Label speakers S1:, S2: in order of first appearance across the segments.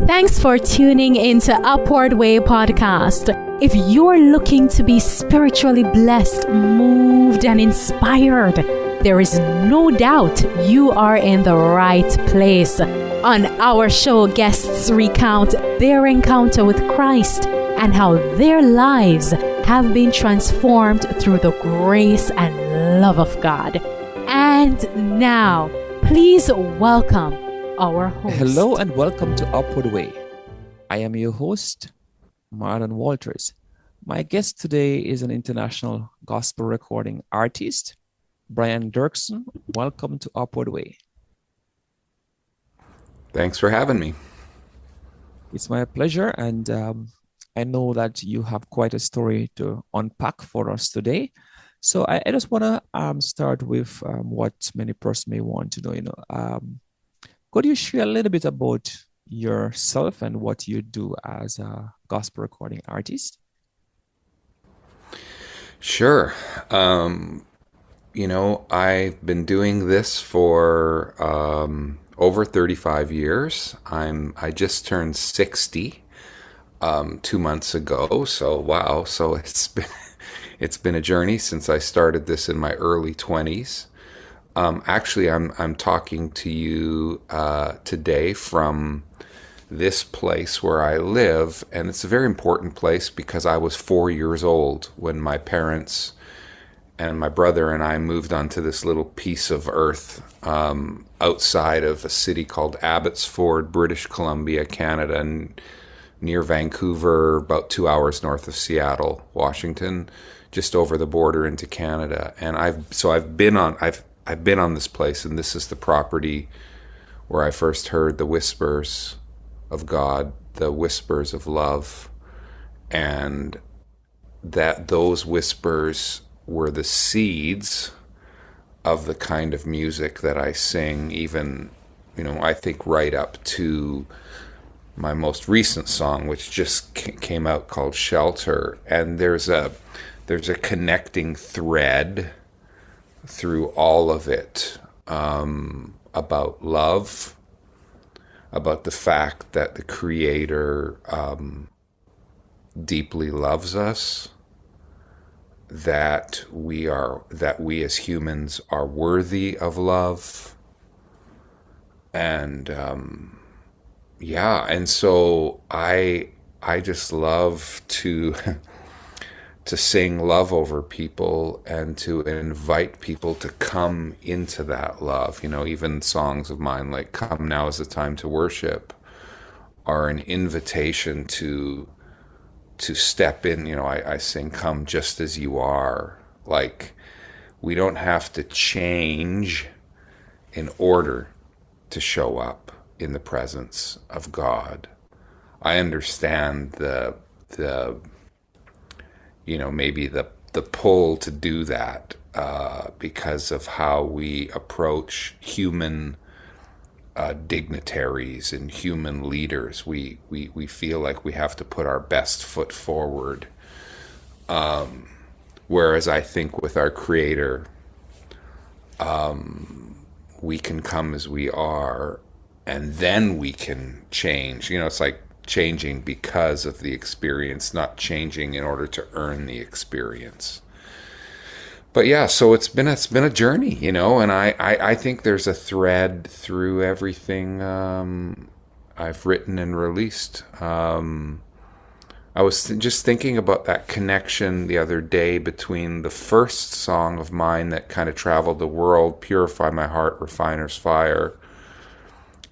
S1: Thanks for tuning into Upward Way podcast. If you're looking to be spiritually blessed, moved, and inspired, there is no doubt you are in the right place. On our show, guests recount their encounter with Christ and how their lives have been transformed through the grace and love of God. And now, please welcome our host.
S2: Hello and welcome to Upward Way. I am your host, Marlon Walters. My guest today is an international gospel recording artist, Brian Doerksen. Welcome to Upward Way.
S3: Thanks for having me.
S2: It's my pleasure, and I know that you have quite a story to unpack for us today. So I just want to start with what many persons may want to know. Could you share a little bit about yourself and what you do as a gospel recording artist?
S3: Sure. I've been doing this for over 35 years. I just turned 60 2 months ago. So wow. So it's been a journey since I started this in my early 20s. Actually, I'm talking to you today from this place where I live, and it's a very important place because I was 4 years old when my parents and my brother and I moved onto this little piece of earth outside of a city called Abbotsford, British Columbia, Canada, and near Vancouver, about 2 hours north of Seattle, Washington, just over the border into Canada. And I've been on this place, and this is the property where I first heard the whispers of God, the whispers of love, and that those whispers were the seeds of the kind of music that I sing, even, I think right up to my most recent song, which just came out, called Shelter. And there's a connecting thread through all of it, about love, about the fact that the Creator deeply loves us, that we as humans are worthy of love, and and so I just love to sing love over people and to invite people to come into that love. Even songs of mine like Come Now Is the Time to Worship are an invitation to step in. I sing Come Just As You Are. Like, we don't have to change in order to show up in the presence of God. I understand maybe the pull to do that because of how we approach human dignitaries and human leaders. We feel like we have to put our best foot forward. Whereas I think with our Creator, we can come as we are, and then we can change. It's like changing because of the experience, not changing in order to earn the experience. But yeah, so it's been a journey, and I think there's a thread through everything I've written and released. I was just thinking about that connection the other day between the first song of mine that kind of traveled the world, Purify My Heart, Refiner's Fire,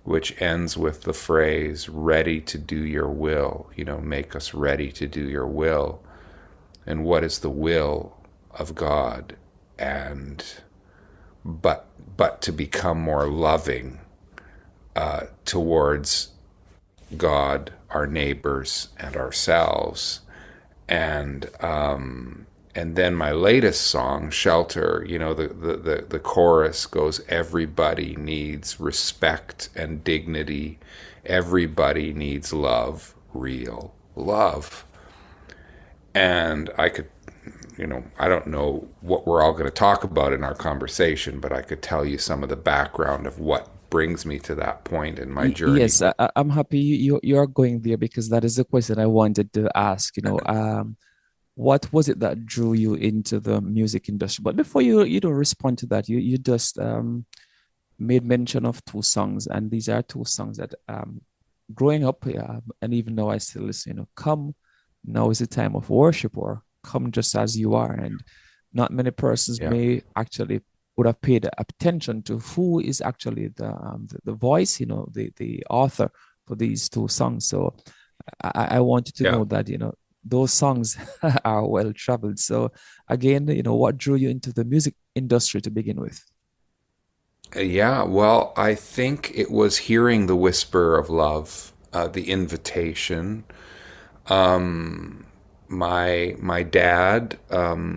S3: which ends with the phrase, ready to do your will, make us ready to do your will. And what is the will of God? But to become more loving towards God, our neighbors, and ourselves. And then my latest song, Shelter, the chorus goes, everybody needs respect and dignity. Everybody needs love, real love. And I could, I don't know what we're all going to talk about in our conversation, but I could tell you some of the background of what brings me to that point in my journey.
S2: Yes, I'm happy you're going there, because that is the question I wanted to ask. What was it that drew you into the music industry? But before you don't respond to that, you just made mention of two songs, and these are two songs that growing up, and even now I still listen. Come, now is the time of worship, or come just as you are. And not many persons
S3: Yeah.
S2: may actually would have paid attention to who is actually the voice, the author for these two songs. So I wanted to
S3: Yeah.
S2: know that, those songs are well traveled. So again, what drew you into the music industry to begin with?
S3: Yeah, well, I think it was hearing the whisper of love, the invitation. My dad,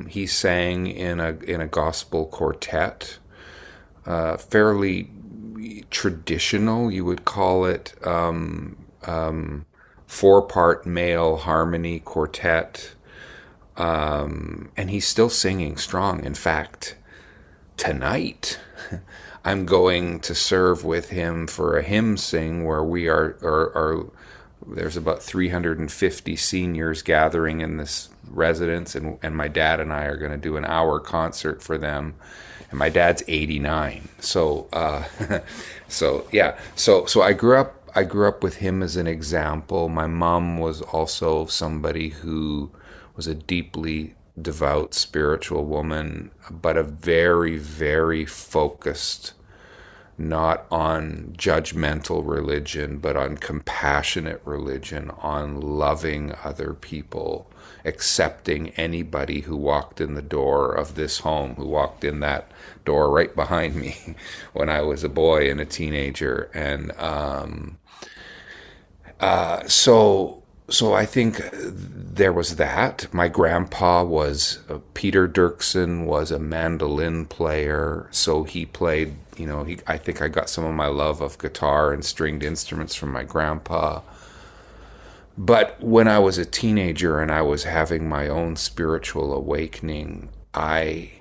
S3: he sang in a gospel quartet, fairly traditional, you would call it, 4-part male harmony quartet, and he's still singing strong. In fact, tonight I'm going to serve with him for a hymn sing where we are there's about 350 seniors gathering in this residence, and my dad and I are going to do an hour concert for them. And my dad's 89, so so yeah, so I grew up with him as an example. My mom was also somebody who was a deeply devout spiritual woman, but a very, very focused, not on judgmental religion, but on compassionate religion, on loving other people, accepting anybody who walked in the door of this home, who walked in that door right behind me when I was a boy and a teenager. And so I think there was that. My grandpa was Peter Doerksen was a mandolin player, so he played. I think I got some of my love of guitar and stringed instruments from my grandpa. But when I was a teenager and I was having my own spiritual awakening, I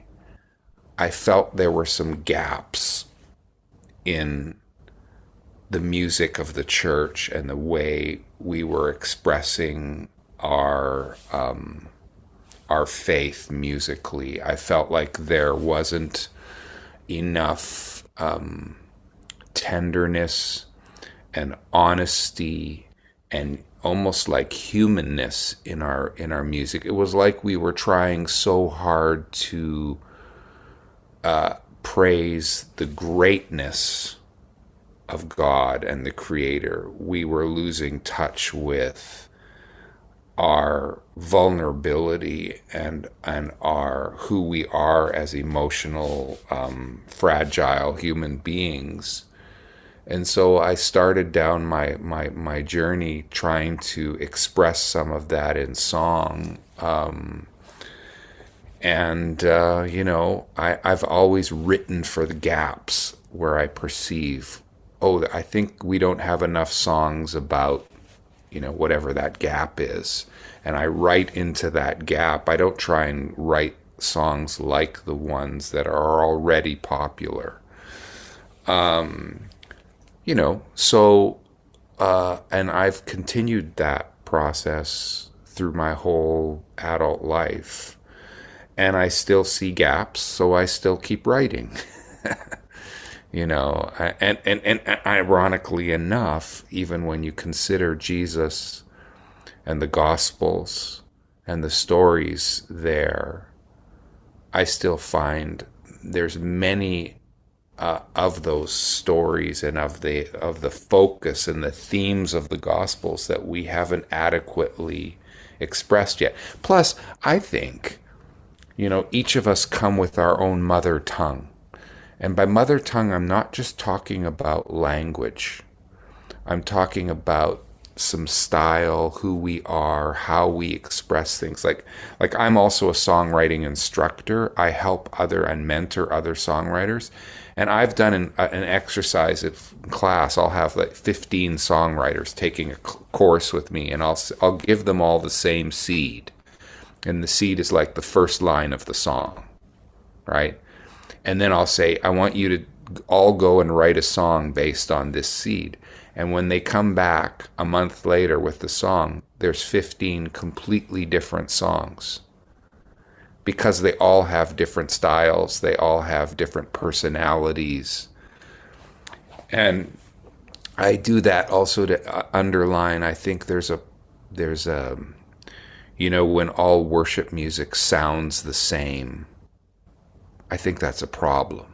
S3: felt there were some gaps in the music of the church and the way we were expressing our faith musically. I felt like there wasn't enough tenderness and honesty and almost like humanness in our music. It was like we were trying so hard to praise the greatness of God and the Creator. We were losing touch with our vulnerability and our who we are as emotional, fragile human beings. And so I started down my journey trying to express some of that in song. I've always written for the gaps where I perceive, I think we don't have enough songs about, whatever that gap is. And I write into that gap. I don't try and write songs like the ones that are already popular. And I've continued that process through my whole adult life. And I still see gaps, so I still keep writing. And ironically enough, even when you consider Jesus and the Gospels and the stories there, I still find there's many of those stories and of the focus and the themes of the Gospels that we haven't adequately expressed yet. Plus, I think, each of us come with our own mother tongue. And by mother tongue, I'm not just talking about language. I'm talking about some style, who we are, how we express things. Like I'm also a songwriting instructor. I help and mentor other songwriters. And I've done an exercise in class. I'll have like 15 songwriters taking a course with me, and I'll give them all the same seed. And the seed is like the first line of the song, right? And then I'll say, I want you to all go and write a song based on this seed. And when they come back a month later with the song, there's 15 completely different songs because they all have different styles, they all have different personalities. And I do that also to underline, I think there's a when all worship music sounds the same, I think that's a problem.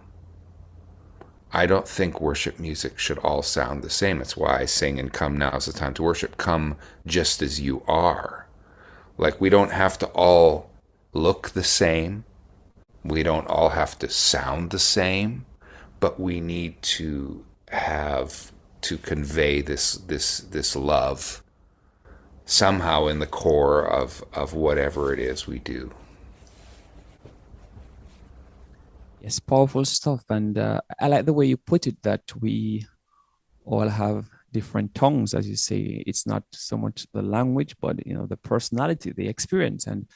S3: I don't think worship music should all sound the same. That's why I sing and Come Now is the Time to Worship. Come just as you are. Like, we don't have to all look the same. We don't all have to sound the same, but we need to have to convey this love somehow in the core of whatever it is we do.
S2: Yes, powerful stuff. And I like the way you put it, that we all have different tongues, as you say. It's not so much the language, but the personality, the experience. And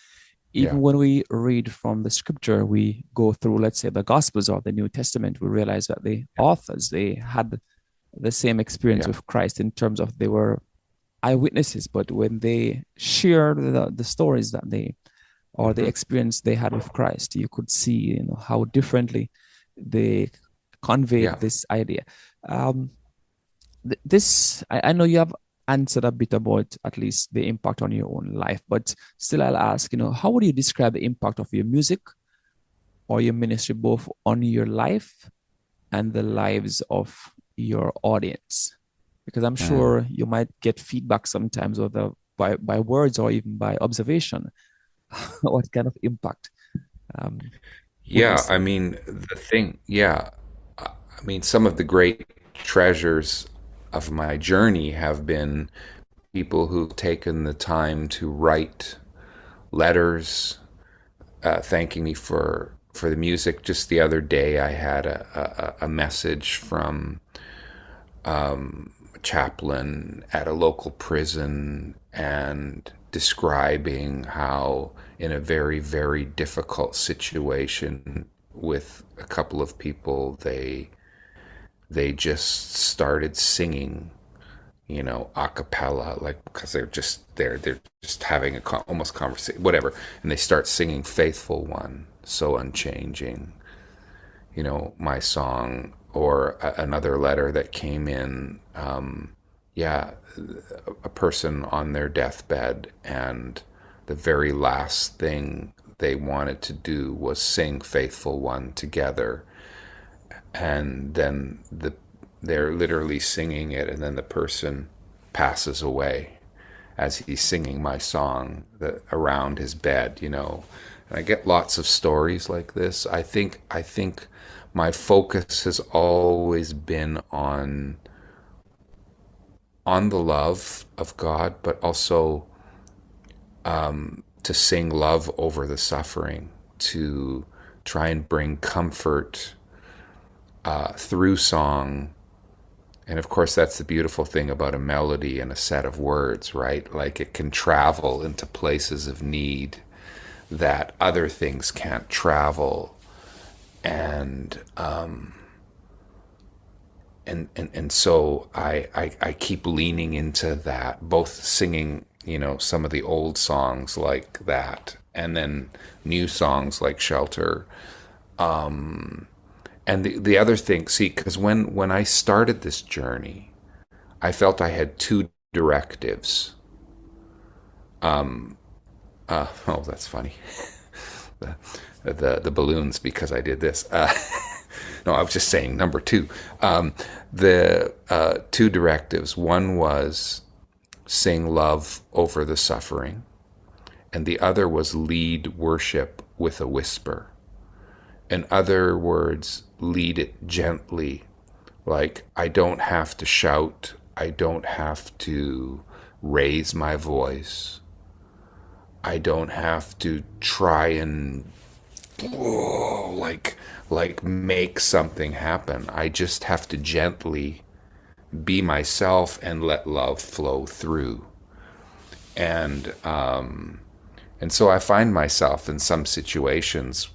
S2: even when we read from the scripture, we go through, let's say, the Gospels or the New Testament, we realize that the authors, they had the same experience with Christ in terms of they were eyewitnesses, but when they shared the stories that they or the experience they had with Christ, you could see how differently they conveyed this idea. I know you have answered a bit about at least the impact on your own life, but still I'll ask, how would you describe the impact of your music or your ministry both on your life and the lives of your audience? Because I'm sure you might get feedback sometimes by words or even by observation. What kind of impact?
S3: I mean, some of the great treasures of my journey have been people who've taken the time to write letters thanking me for the music. Just the other day, I had a message from a chaplain at a local prison and describing how in a very, very difficult situation with a couple of people, they just started singing, a cappella, like, because they're just having almost conversation, whatever, and they start singing "Faithful One," so unchanging, my song, or another letter that came in, a person on their deathbed, and the very last thing they wanted to do was sing "Faithful One" together, and then they're literally singing it, and then the person passes away as he's singing my song around his bed, And I get lots of stories like this. I think my focus has always been on the love of God, but also to sing love over the suffering, to try and bring comfort through song. And of course, that's the beautiful thing about a melody and a set of words, right? Like, it can travel into places of need that other things can't travel. And so I keep leaning into that, both singing, some of the old songs like that, and then new songs like Shelter. And the other thing, see, because when I started this journey, I felt I had two directives. Oh, that's funny. the balloons, because I did this. No, I was just saying number two. The two directives. One was sing love over the suffering, and the other was lead worship with a whisper. In other words, lead it gently. Like, I don't have to shout. I don't have to raise my voice. I don't have to try and like make something happen. I just have to gently be myself and let love flow through. And so I find myself in some situations,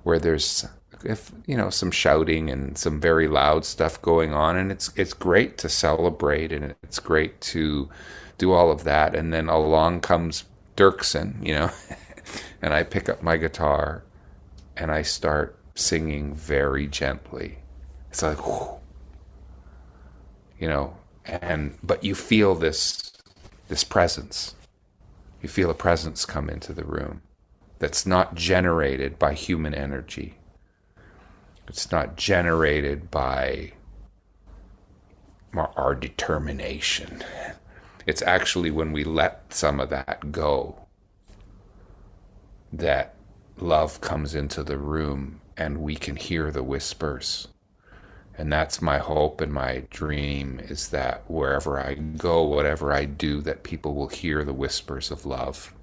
S3: where there's if some shouting and some very loud stuff going on, and it's great to celebrate, and it's great to do all of that, and then along comes Doerksen, and I pick up my guitar and I start singing very gently. It's like, whew, and but you feel this presence. You feel a presence come into the room that's not generated by human energy. It's not generated by our determination. It's actually when we let some of that go that love comes into the room and we can hear the whispers. And that's my hope and my dream, is that wherever I go, whatever I do, that people will hear the whispers of love.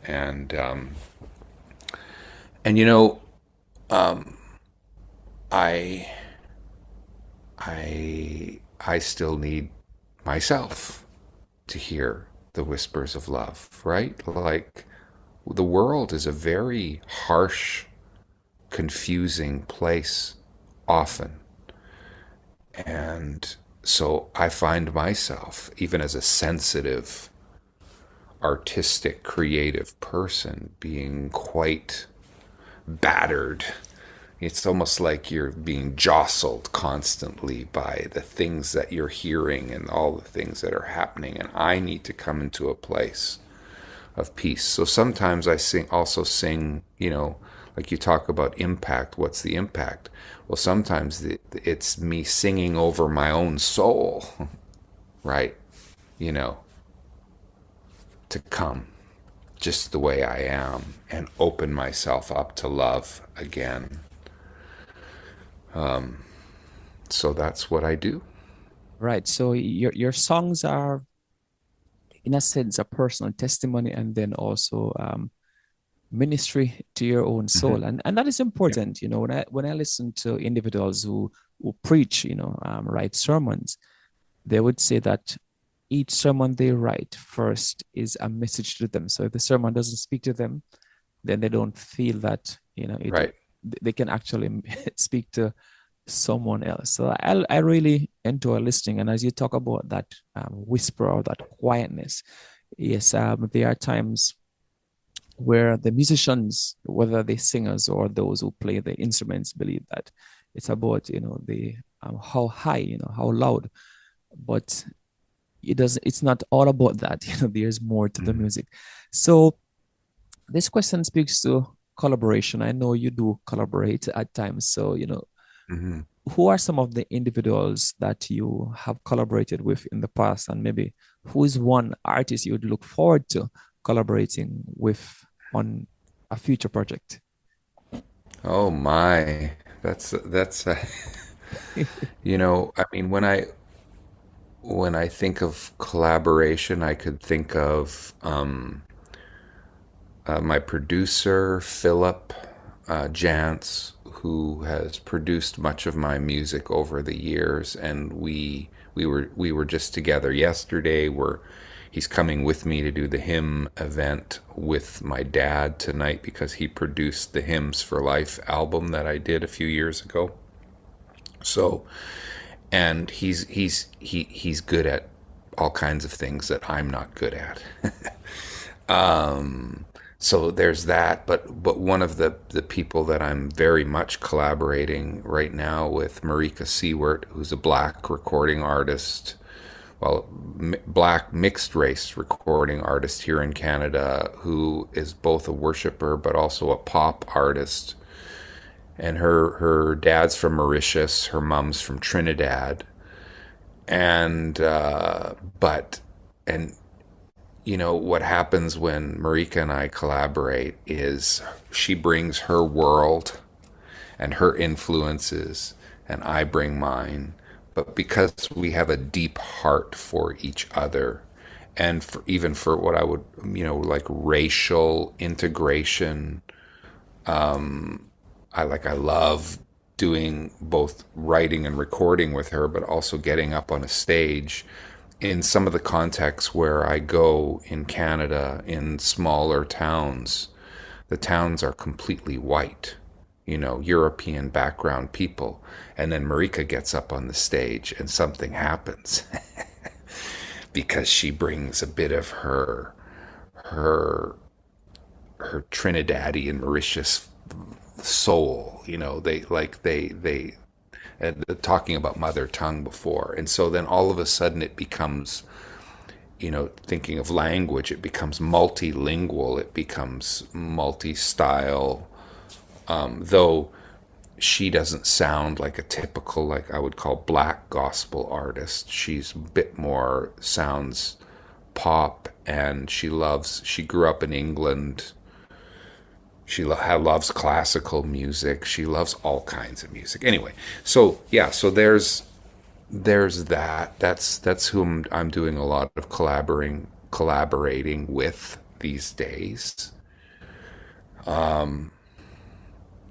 S3: And I I still need myself to hear the whispers of love, right? Like, the world is a very harsh, confusing place often. And so I find myself, even as a sensitive, artistic, creative person, being quite battered. It's almost like you're being jostled constantly by the things that you're hearing and all the things that are happening. And I need to come into a place of peace. So sometimes I also sing, like you talk about impact. What's the impact? Well, sometimes it's me singing over my own soul, right? To come just the way I am and open myself up to love again. So that's what I do.
S2: Right. So your songs are, in a sense, a personal testimony, and then also ministry to your own soul, and that is important. When I listen to individuals who preach, write sermons, they would say that each sermon they write first is a message to them. So if the sermon doesn't speak to them, then they don't feel that
S3: Right.
S2: they can actually speak to someone else. So I really enjoy listening. And as you talk about that whisper or that quietness, yes, there are times where the musicians, whether they singers or those who play the instruments, believe that it's about the how high, how loud, but it's not all about that. There's more to the music. So this question speaks to collaboration. I know you do collaborate at times. So
S3: Mm-hmm.
S2: who are some of the individuals that you have collaborated with in the past, and maybe who is one artist you would look forward to collaborating with on a future project?
S3: Oh my, that's I mean, when I think of collaboration, I could think of my producer Philip Jantz, who has produced much of my music over the years, and we were just together yesterday. He's coming with me to do the hymn event with my dad tonight, because he produced the Hymns for Life album that I did a few years ago. So, and he's good at all kinds of things that I'm not good at. So there's that, but one of the people that I'm very much collaborating right now with, Marika Seward, who's a black recording artist, well, black mixed race recording artist here in Canada, who is both a worshiper but also a pop artist. And her dad's from Mauritius, her mom's from Trinidad, and what happens when Marika and I collaborate is she brings her world and her influences, and I bring mine. But because we have a deep heart for each other, and even for what I would, like racial integration, I love doing both writing and recording with her, but also getting up on a stage. In some of the contexts where I go in Canada, in smaller towns, the towns are completely white. European background people. And then Marika gets up on the stage and something happens because she brings a bit of her her Trinidadian Mauritius soul. They talking about mother tongue before, and so then all of a sudden it becomes, thinking of language, it becomes multilingual, it becomes multi-style. Though she doesn't sound like a typical, like I would call black gospel artist. She's a bit more sounds pop, and she grew up in England. She loves classical music. She loves all kinds of music. Anyway, so yeah, so there's that. That's whom I'm doing a lot of collaborating with these days.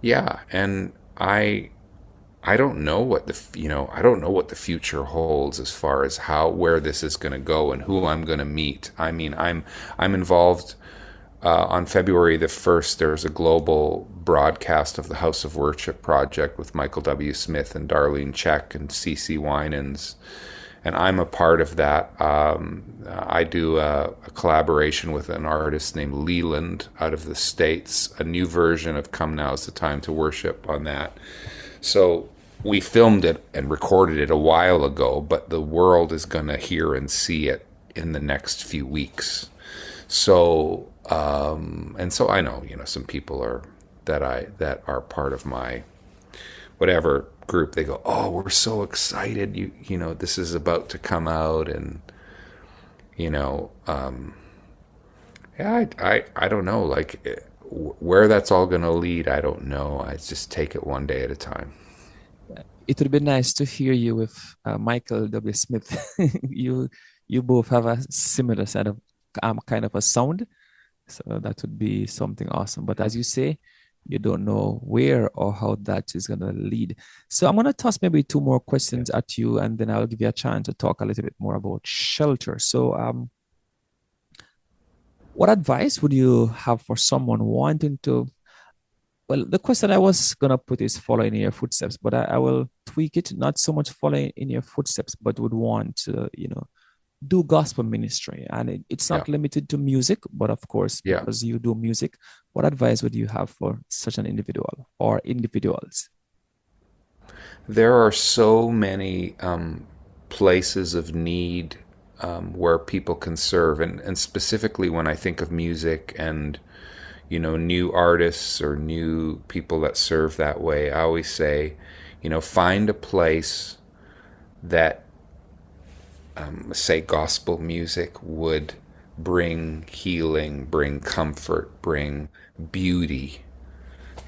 S3: Yeah, and I don't know what I don't know what the future holds as far as where this is going to go and who I'm going to meet. I mean, I'm involved. On February the 1st, there's a global broadcast of the House of Worship project with Michael W. Smith and Darlene Check and CC Winans, and I'm a part of that. I do a collaboration with an artist named Leland out of the States, a new version of Come Now is the Time to Worship on that. So we filmed it and recorded it a while ago, but the world is going to hear and see it in the next few weeks. So, and so I know, some people that are part of my whatever group. They go, "Oh, we're so excited! This is about to come out," and yeah, I don't know, like where that's all gonna lead. I don't know. I just take it one day at a time.
S2: It would be nice to hear you with Michael W. Smith. You both have a similar set of kind of a sound, so that would be something awesome. But as you say, you don't know where or how that is going to lead. So I'm going to toss maybe two more questions at you, and then I'll give you a chance to talk a little bit more about shelter. So what advice would you have for someone wanting to, well, the question I was going to put is follow in your footsteps, but I will tweak it, not so much following in your footsteps, but would want to, do gospel ministry. And it's not limited to music, but of course, because you do music, what advice would you have for such an individual or individuals?
S3: There are so many places of need where people can serve. And specifically when I think of music and, new artists or new people that serve that way, I always say, find a place that say gospel music would bring healing, bring comfort, bring beauty.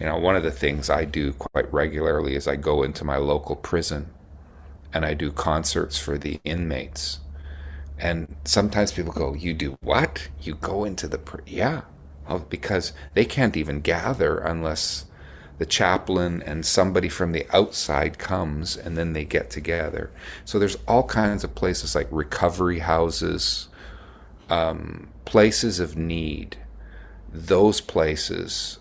S3: One of the things I do quite regularly is I go into my local prison and I do concerts for the inmates. And sometimes people go, "You do what? You go into the yeah." Well, because they can't even gather unless the chaplain and somebody from the outside comes, and then they get together. So there's all kinds of places like recovery houses, places of need, those places.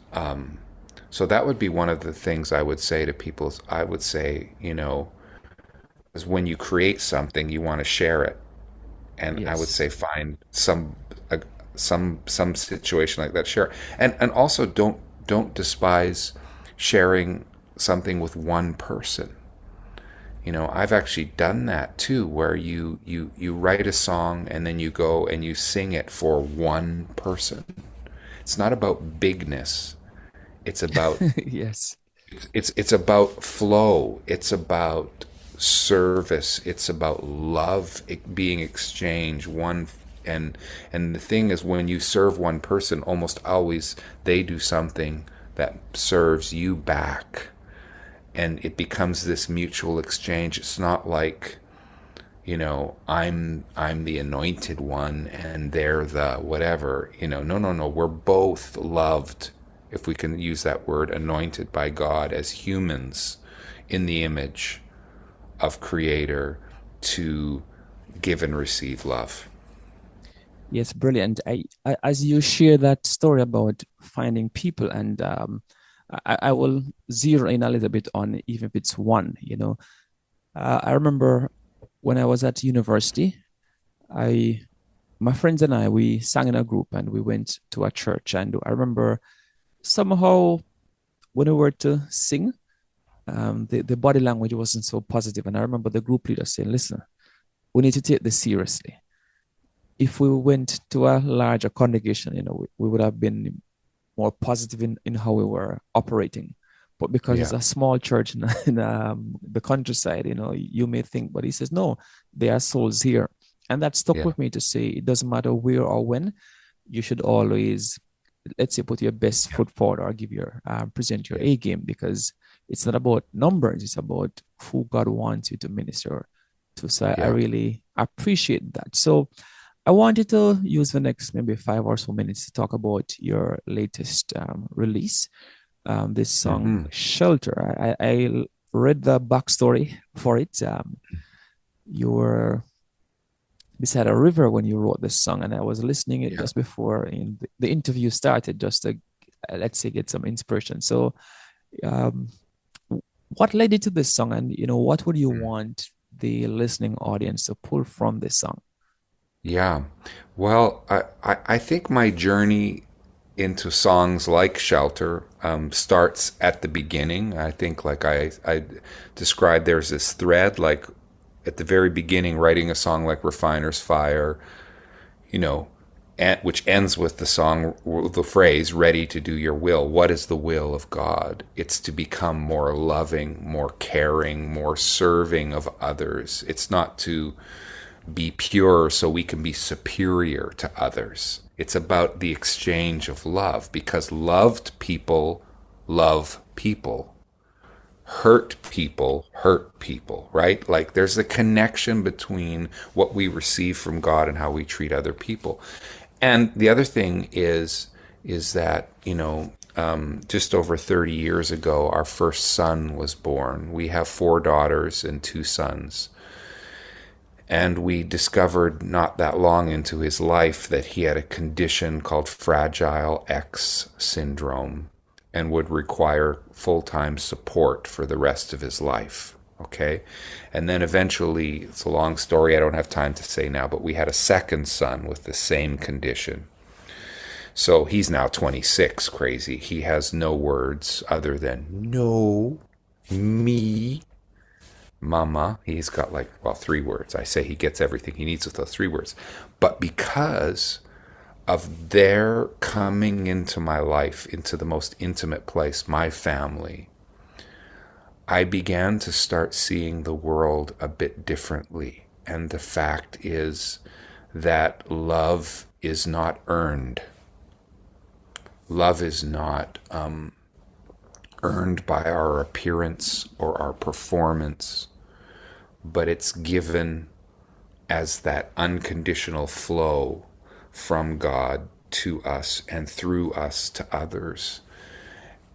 S3: So that would be one of the things I would say to people. I would say, is when you create something, you want to share it. And I would say find some situation like that, share. And also don't despise sharing something with one person. I've actually done that too, where you write a song and then you go and you sing it for one person. It's not about bigness. It's about
S2: yes.
S3: It's about flow. It's about service. It's about love being exchanged. And the thing is, when you serve one person, almost always they do something that serves you back, and it becomes this mutual exchange. It's not like, I'm the anointed one and they're the whatever. No. We're both loved, if we can use that word, anointed by God as humans in the image of Creator to give and receive love.
S2: Yes, brilliant. I as you share that story about finding people and I will zero in a little bit on even if it's one, I remember when I was at university, I my friends and I, we sang in a group and we went to a church. And I remember somehow when we were to sing, the body language wasn't so positive. And I remember the group leader saying, listen, we need to take this seriously. If we went to a larger congregation, we would have been more positive in how we were operating. But because it's
S3: Yeah.
S2: a small church in the countryside, you may think, but he says, no, there are souls here. And that stuck
S3: Yeah.
S2: with me to say it doesn't matter where or when, you should always, let's say, put your best
S3: Yeah.
S2: foot forward or present your
S3: Yeah.
S2: A game, because it's not about numbers, it's about who God wants you to minister to. So I
S3: Yeah.
S2: really appreciate that. So I wanted to use the next maybe 5 or so minutes to talk about your latest release, this song
S3: Hmm.
S2: "Shelter." I read the backstory for it. You were beside a river when you wrote this song, and I was listening it
S3: Yeah.
S2: just before the interview started, just to let's say get some inspiration. So, um, what led you to this song, and what would you
S3: Mm.
S2: want the listening audience to pull from this song?
S3: Yeah. Well, I think my journey into songs like Shelter starts at the beginning. I think, like I described, there's this thread, like at the very beginning, writing a song like Refiner's Fire, you know, which ends with the song, the phrase, ready to do your will. What is the will of God? It's to become more loving, more caring, more serving of others. It's not to be pure so we can be superior to others. It's about the exchange of love, because loved people love people. Hurt people, right? Like there's a connection between what we receive from God and how we treat other people. And the other thing is that, just over 30 years ago, our first son was born. We have 4 daughters and 2 sons. And we discovered not that long into his life that he had a condition called Fragile X syndrome and would require full-time support for the rest of his life. Okay. And then eventually, it's a long story, I don't have time to say now, but we had a second son with the same condition. So he's now 26, crazy. He has no words other than no, me, mama. He's got like, well, 3 words. I say he gets everything he needs with those 3 words. But because of their coming into my life, into the most intimate place, my family, I began to start seeing the world a bit differently. And the fact is that love is not earned. Love is not earned by our appearance or our performance, but it's given as that unconditional flow from God to us and through us to others.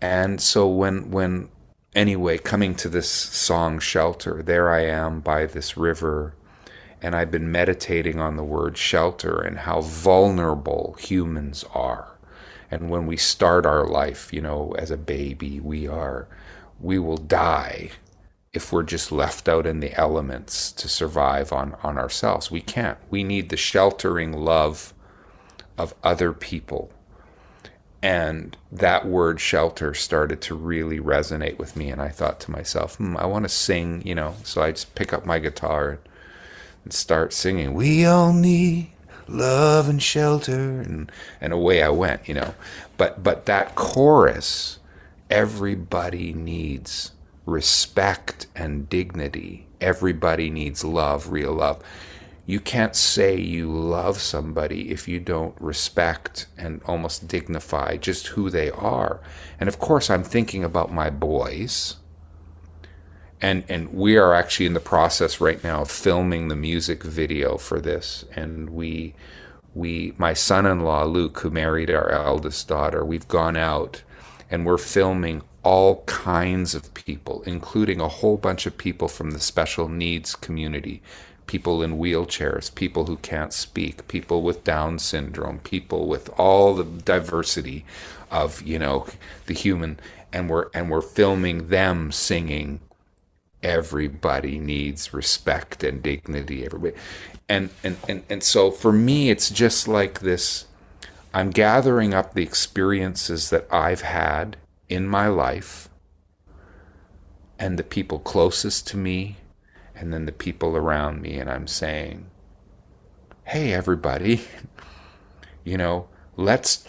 S3: And so when anyway, coming to this song Shelter, there I am by this river, and I've been meditating on the word shelter and how vulnerable humans are. And when we start our life, as a baby, we will die if we're just left out in the elements to survive on ourselves. We can't. We need the sheltering love of other people. And that word shelter started to really resonate with me. And I thought to myself, I want to sing, So I just pick up my guitar and start singing, we all need love and shelter. And away I went. But that chorus, everybody needs respect and dignity. Everybody needs love, real love. You can't say you love somebody if you don't respect and almost dignify just who they are. And of course, I'm thinking about my boys. And we are actually in the process right now of filming the music video for this. And my son-in-law, Luke, who married our eldest daughter, we've gone out and we're filming all kinds of people, including a whole bunch of people from the special needs community, people in wheelchairs, people who can't speak, people with Down syndrome, people with all the diversity of, the human. and we're filming them singing everybody needs respect and dignity, everybody. And so for me it's just like this. I'm gathering up the experiences that I've had in my life and the people closest to me and then the people around me, and I'm saying, hey everybody, you know, let's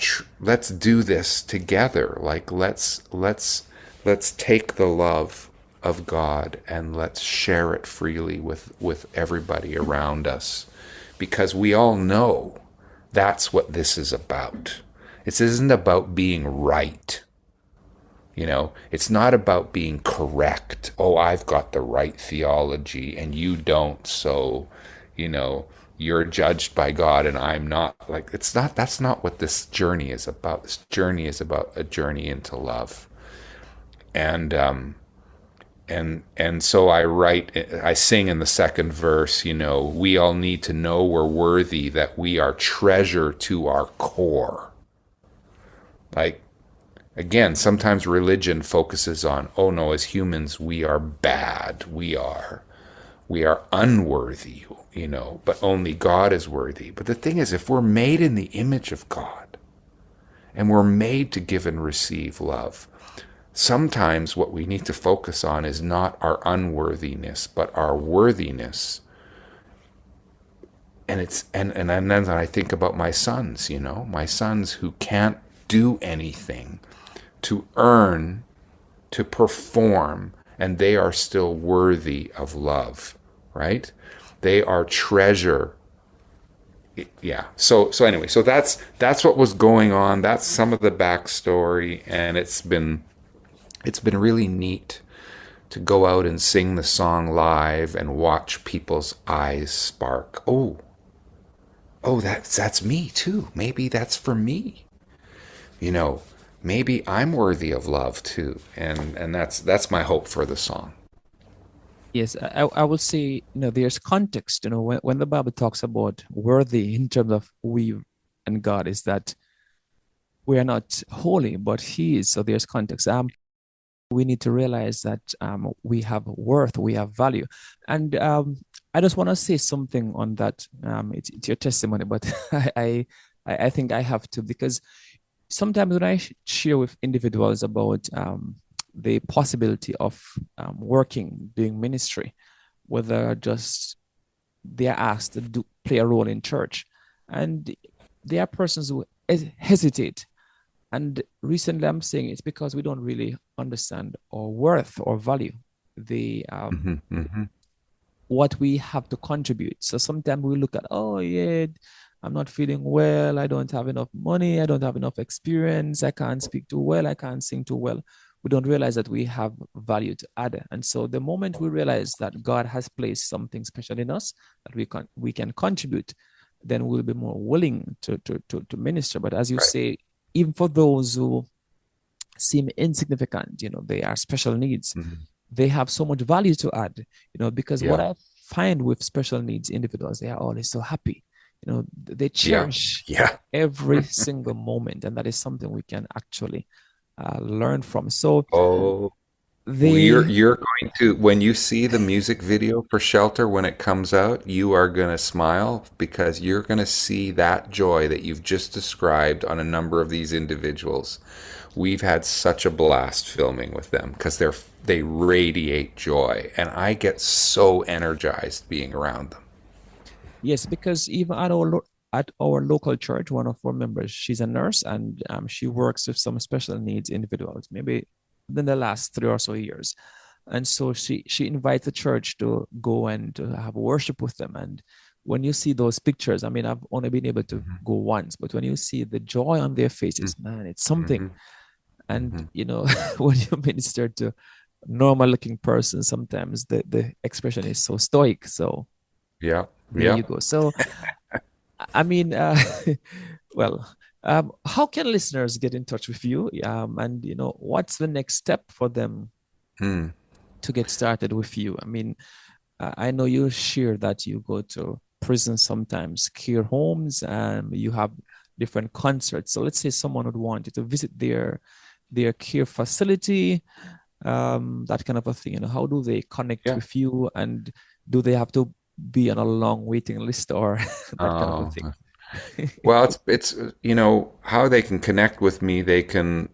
S3: do this together. Like let's take the love of God and let's share it freely with everybody around us, because we all know that's what this is about. This isn't about being right. You know, it's not about being correct. Oh, I've got the right theology and you don't, so, you know, you're judged by God and I'm not. Like, it's not, that's not what this journey is about. This journey is about a journey into love. And so I sing in the second verse, you know, we all need to know we're worthy, that we are treasure to our core. Like, again, sometimes religion focuses on, oh no, as humans we are bad, we are unworthy, you know, but only God is worthy. But the thing is, if we're made in the image of God and we're made to give and receive love, sometimes what we need to focus on is not our unworthiness, but our worthiness. And then I think about my sons, you know, my sons who can't do anything to earn, to perform, and they are still worthy of love, right? They are treasure. Yeah. So anyway, so that's what was going on. That's some of the backstory, and it's been really neat to go out and sing the song live and watch people's eyes spark. Oh, that's me too. Maybe that's for me. You know, maybe I'm worthy of love too. And that's my hope for the song.
S2: Yes, I would say, you know, there's context, you know, when the Bible talks about worthy in terms of we and God, is that we are not holy, but He is. So there's context. We need to realize that we have worth, we have value. And I just want to say something on that. It's your testimony, but I think I have to, because sometimes when I share with individuals about the possibility of working, doing ministry, whether just they are asked to play a role in church, and there are persons who hesitate. And recently I'm saying it's because we don't really understand our worth or value, the what we have to contribute. So sometimes we look at, oh yeah, I'm not feeling well, I don't have enough money, I don't have enough experience, I can't speak too well, I can't sing too well. We don't realize that we have value to add. And so the moment we realize that God has placed something special in us that we can contribute, then we'll be more willing to minister. But as you
S3: Right.
S2: say, even for those who seem insignificant, you know, they are special needs, they have so much value to add, you know, because what
S3: Yeah.
S2: I find with special needs individuals, they are always so happy, you know, they
S3: Yeah.
S2: cherish
S3: Yeah.
S2: every single moment, and that is something we can actually learn from. So
S3: Oh, well,
S2: they,
S3: you're going to, when you see the music video for Shelter when it comes out, you are going to smile, because you're going to see that joy that you've just described on a number of these individuals. We've had such a blast filming with them because they radiate joy, and I get so energized being around them.
S2: yes, because even at our local church, one of our members, she's a nurse, and she works with some special needs individuals, maybe in the last 3 or so years. And so she invites the church to go and to have worship with them. And when you see those pictures, I mean, I've only been able to go once, but when you see the joy on their faces, man, it's something.
S3: Mm-hmm.
S2: And
S3: Mm-hmm.
S2: you know, when you minister to normal looking person, sometimes the expression is so stoic. So
S3: Yeah.
S2: there
S3: Yeah.
S2: you go. So I mean, well, how can listeners get in touch with you? And you know, what's the next step for them
S3: Hmm.
S2: to get started with you? I mean, I know you share that you go to prisons sometimes, care homes, and you have different concerts. So let's say someone would want you to visit their care facility, that kind of a thing. How do they connect
S3: Yeah.
S2: with you, and do they have to be on a long waiting list or that kind of a
S3: Oh,
S2: thing?
S3: well, it's how they can connect with me. They can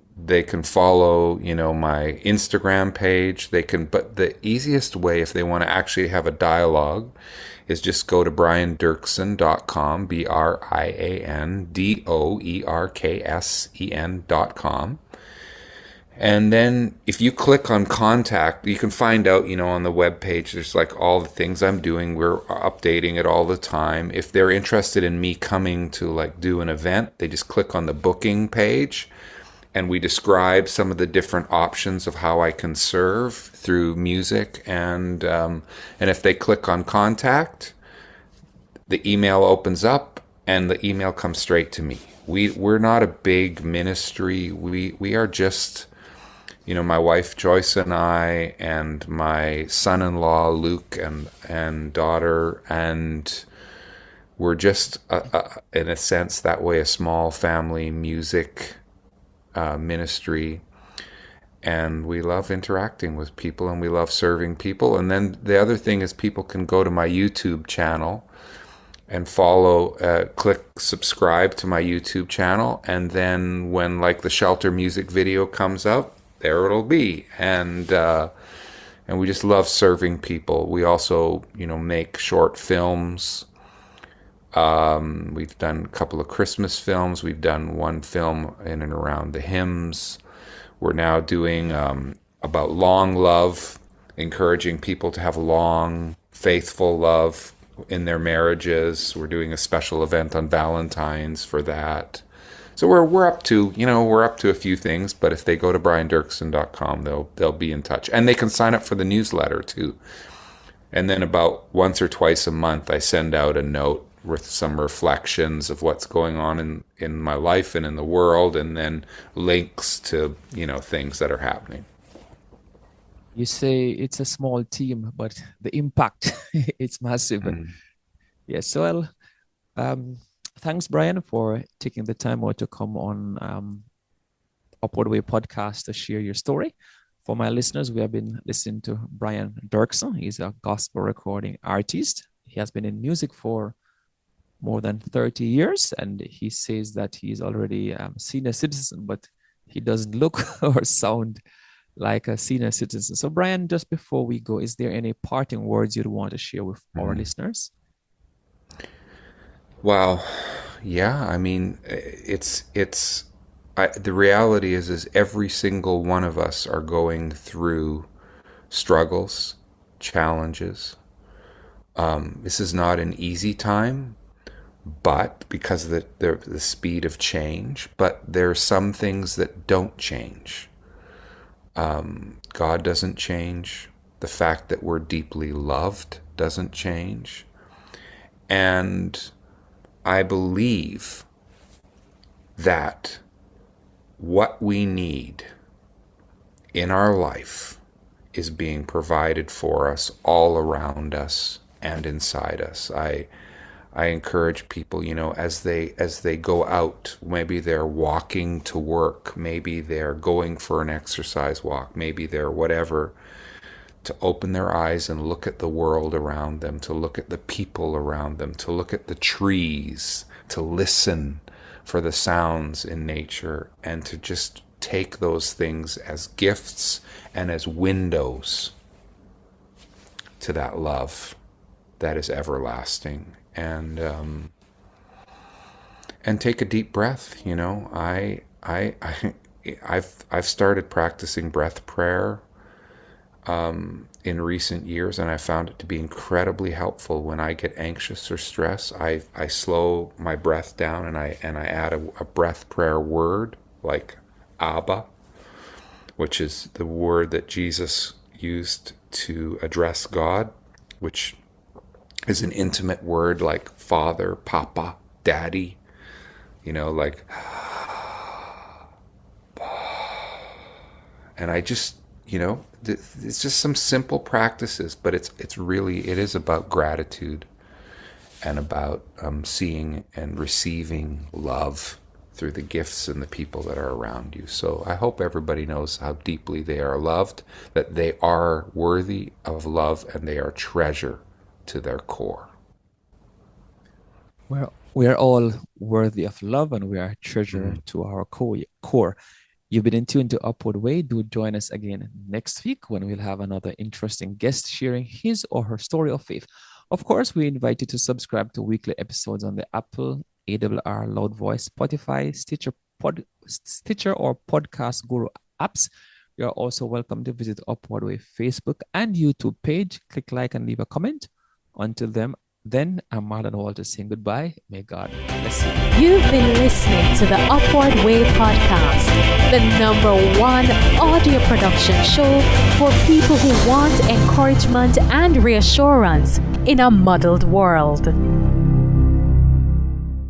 S3: follow my Instagram page. They can, but the easiest way if they want to actually have a dialogue is just go to briandoerksen.com, BrianDoerksen.com. And then if you click on contact, you can find out, on the web page, there's like all the things I'm doing. We're updating it all the time. If they're interested in me coming to like do an event, they just click on the booking page and we describe some of the different options of how I can serve through music. And if they click on contact, the email opens up and the email comes straight to me. We're not a big ministry. We are just, my wife Joyce and I, and my son-in-law Luke and daughter, and we're just in a sense that way a small family music ministry, and we love interacting with people and we love serving people. And then the other thing is people can go to my YouTube channel and follow, click subscribe to my YouTube channel, and then when like the shelter music video comes up, there it'll be. And we just love serving people. We also, make short films. We've done a couple of Christmas films. We've done one film in and around the hymns. We're now doing about long love, encouraging people to have long, faithful love in their marriages. We're doing a special event on Valentine's for that. So we're up to a few things, but if they go to briandoerksen.com, they'll be in touch. And they can sign up for the newsletter too. And then about once or twice a month I send out a note with some reflections of what's going on in my life and in the world, and then links to, things that are happening.
S2: You say it's a small team, but the impact it's massive. Yes, so thanks, Brian, for taking the time out to come on Upward Way podcast to share your story. For my listeners, we have been listening to Brian Doerksen. He's a gospel recording artist. He has been in music for more than 30 years, and he says that he's already a senior citizen, but he doesn't look or sound like a senior citizen. So, Brian, just before we go, is there any parting words you'd want to share with our listeners?
S3: Well, yeah, I mean, the reality is every single one of us are going through struggles, challenges. This is not an easy time, but because of the speed of change, but there are some things that don't change. God doesn't change. The fact that we're deeply loved doesn't change. And I believe that what we need in our life is being provided for us all around us and inside us. I encourage people, as they go out, maybe they're walking to work, maybe they're going for an exercise walk, maybe they're whatever, to open their eyes and look at the world around them, to look at the people around them, to look at the trees, to listen for the sounds in nature, and to just take those things as gifts and as windows to that love that is everlasting. And take a deep breath. I've started practicing breath prayer in recent years, and I found it to be incredibly helpful when I get anxious or stressed. I slow my breath down, and I add a breath prayer word like Abba, which is the word that Jesus used to address God, which is an intimate word like Father, Papa, Daddy, like, and I just, it's just some simple practices, but it is about gratitude and about seeing and receiving love through the gifts and the people that are around you. So I hope everybody knows how deeply they are loved, that they are worthy of love, and they are treasure to their core.
S2: We are all worthy of love, and we are a treasure to our core. You've been in tune to Upward Way. Do join us again next week when we'll have another interesting guest sharing his or her story of faith. Of course, we invite you to subscribe to weekly episodes on the Apple, AWR, Loud Voice, Spotify, Stitcher, or Podcast Guru apps. You are also welcome to visit Upward Way Facebook and YouTube page. Click like and leave a comment. Until then, I'm Marlon Walter saying goodbye. May God bless you.
S1: You've been listening to the Upward Way podcast, the #1 audio production show for people who want encouragement and reassurance in a muddled world.